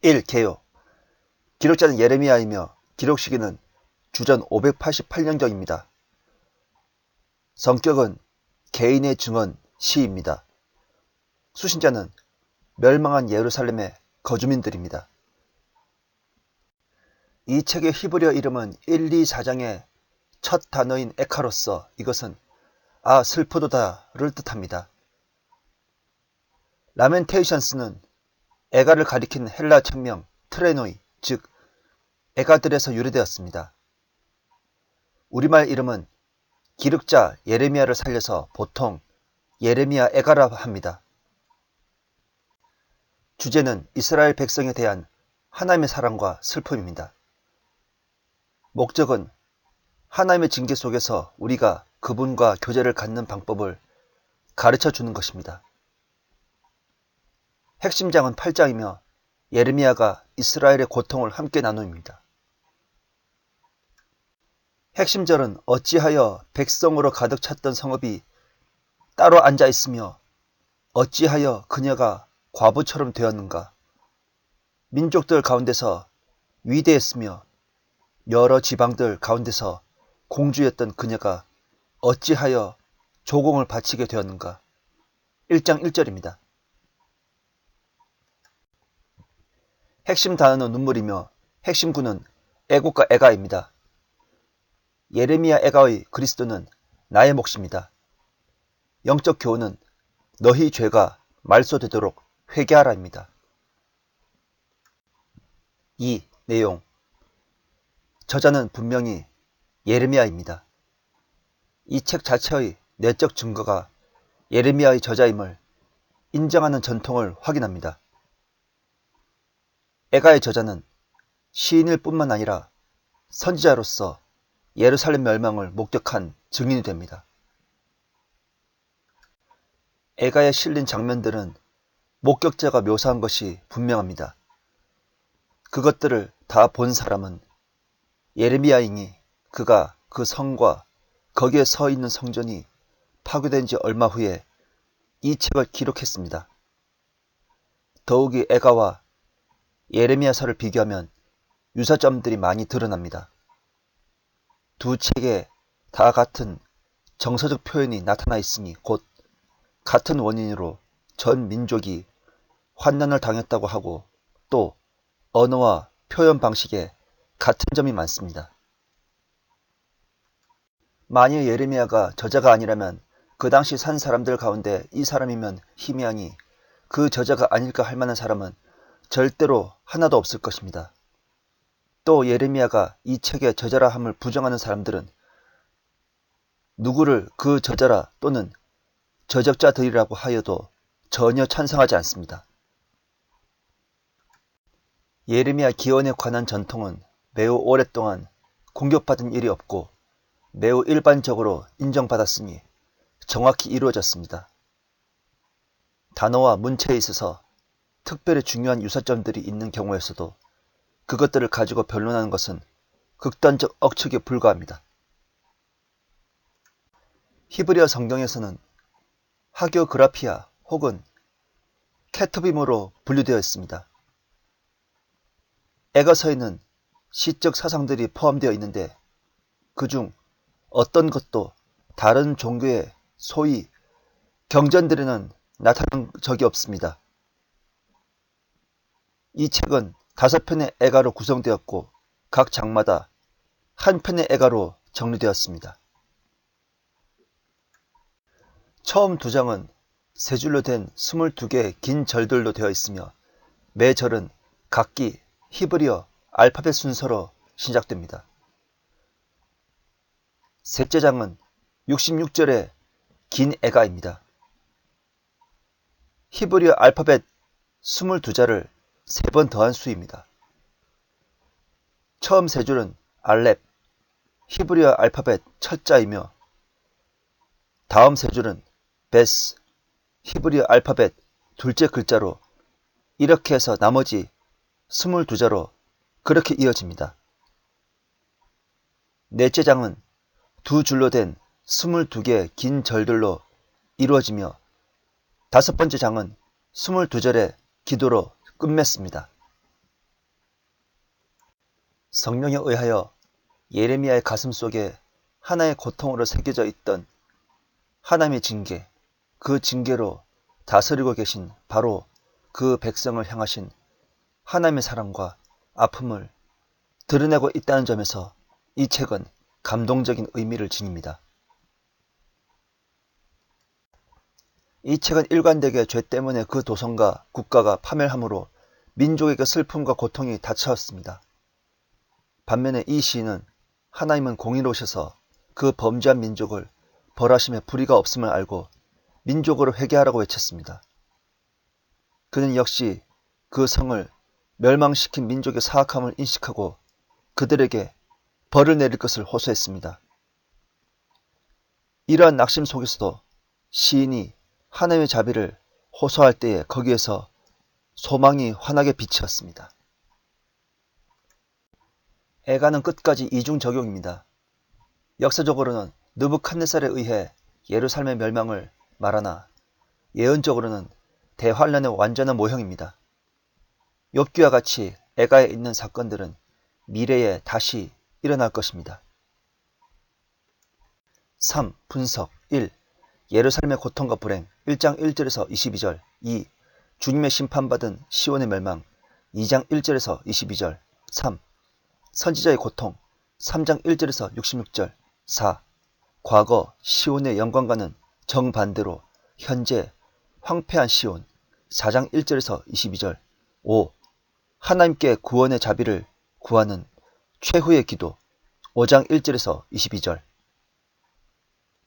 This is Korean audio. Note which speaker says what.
Speaker 1: 1. 개요. 기록자는 예레미야이며 기록 시기는 주전 588년경입니다. 성격은 개인의 증언, 시입니다. 수신자는 멸망한 예루살렘의 거주민들입니다. 이 책의 히브리어 이름은 1, 2, 4장의 첫 단어인 에카로서 이것은 아 슬프도다를 뜻합니다. 라멘테이션스는 애가를 가리킨 헬라 책명 트레노이, 즉 애가들에서 유래되었습니다. 우리말 이름은 기록자 예레미야를 살려서 보통 예레미야 애가라 합니다. 주제는 이스라엘 백성에 대한 하나님의 사랑과 슬픔입니다. 목적은 하나님의 징계 속에서 우리가 그분과 교제를 갖는 방법을 가르쳐 주는 것입니다. 핵심장은 8장이며 예레미야가 이스라엘의 고통을 함께 나눕니다. 핵심절은 어찌하여 백성으로 가득 찼던 성읍이 따로 앉아 있으며 어찌하여 그녀가 과부처럼 되었는가. 민족들 가운데서 위대했으며 여러 지방들 가운데서 공주였던 그녀가 어찌하여 조공을 바치게 되었는가. 1장 1절입니다. 핵심 단어는 눈물이며 핵심 구는 애곡과 애가입니다. 예레미야 애가의 그리스도는 나의 몫입니다. 영적 교훈은 너희 죄가 말소되도록 회개하라입니다. 2. 내용. 저자는 분명히 예레미야입니다. 이 책 자체의 내적 증거가 예레미야의 저자임을 인정하는 전통을 확인합니다. 애가의 저자는 시인일 뿐만 아니라 선지자로서 예루살렘 멸망을 목격한 증인이 됩니다. 애가에 실린 장면들은 목격자가 묘사한 것이 분명합니다. 그것들을 다 본 사람은 예레미야이니 그가 그 성과 거기에 서 있는 성전이 파괴된 지 얼마 후에 이 책을 기록했습니다. 더욱이 애가와 예레미야서를 비교하면 유사점들이 많이 드러납니다. 두 책에 다 같은 정서적 표현이 나타나 있으니 곧 같은 원인으로 전 민족이 환난을 당했다고 하고 또 언어와 표현 방식에 같은 점이 많습니다. 만일 예레미야가 저자가 아니라면 그 당시 산 사람들 가운데 이 사람이면 희미하니 그 저자가 아닐까 할 만한 사람은 절대로 하나도 없을 것입니다. 또 예레미야가 이 책의 저자라 함을 부정하는 사람들은 누구를 그 저자라 또는 저적자들이라고 하여도 전혀 찬성하지 않습니다. 예레미야 기원에 관한 전통은 매우 오랫동안 공격받은 일이 없고 매우 일반적으로 인정받았으니 정확히 이루어졌습니다. 단어와 문체에 있어서 특별히 중요한 유사점들이 있는 경우에서도 그것들을 가지고 변론하는 것은 극단적 억측에 불과합니다. 히브리어 성경에서는 하교그라피아 혹은 케토빔으로 분류되어 있습니다. 애가서에는 시적 사상들이 포함되어 있는데 그중 어떤 것도 다른 종교의 소위 경전들에는 나타난 적이 없습니다. 이 책은 5편의 애가로 구성되었고 각 장마다 한 편의 애가로 정리되었습니다. 처음 2장은 3줄로 된 22개의 긴 절들로 되어 있으며 매 절은 각기 히브리어 알파벳 순서로 시작됩니다. 셋째 장은 66절의 긴 애가입니다. 히브리어 알파벳 22자를 3번 더한 수입니다. 처음 3줄은 알렙, 히브리어 알파벳 첫 자이며 다음 3줄은 베스, 히브리어 알파벳 둘째 글자로 이렇게 해서 나머지 22자로 그렇게 이어집니다. 넷째 장은 2줄로 된 22개의 긴 절들로 이루어지며 5번째 장은 22절의 기도로 끝맺습니다. 성령에 의하여 예레미야의 가슴 속에 하나의 고통으로 새겨져 있던 하나님의 징계, 그 징계로 다스리고 계신 바로 그 백성을 향하신 하나님의 사랑과 아픔을 드러내고 있다는 점에서 이 책은 감동적인 의미를 지닙니다. 이 책은 일관되게 죄 때문에 그 도성과 국가가 파멸함으로 민족에게 슬픔과 고통이 닥쳐왔습니다. 반면에 이 시인은 하나님은 공의로우셔서 그 범죄한 민족을 벌하심에 불의가 없음을 알고 민족으로 회개하라고 외쳤습니다. 그는 역시 그 성을 멸망시킨 민족의 사악함을 인식하고 그들에게 벌을 내릴 것을 호소했습니다. 이러한 낙심 속에서도 시인이 하나님의 자비를 호소할 때에 거기에서 소망이 환하게 비치었습니다. 애가는 끝까지 이중적용입니다. 역사적으로는 느부갓네살에 의해 예루살렘의 멸망을 말하나 예언적으로는 대환란의 완전한 모형입니다. 욥기와 같이 애가에 있는 사건들은 미래에 다시 일어날 것입니다. 3. 분석 1. 예루살렘의 고통과 불행 1장 1절에서 22절 2. 주님의 심판받은 시온의 멸망 2장 1절에서 22절 3. 선지자의 고통 3장 1절에서 66절 4. 과거 시온의 영광과는 정반대로 현재 황폐한 시온 4장 1절에서 22절 5. 하나님께 구원의 자비를 구하는 최후의 기도 5장 1절에서 22절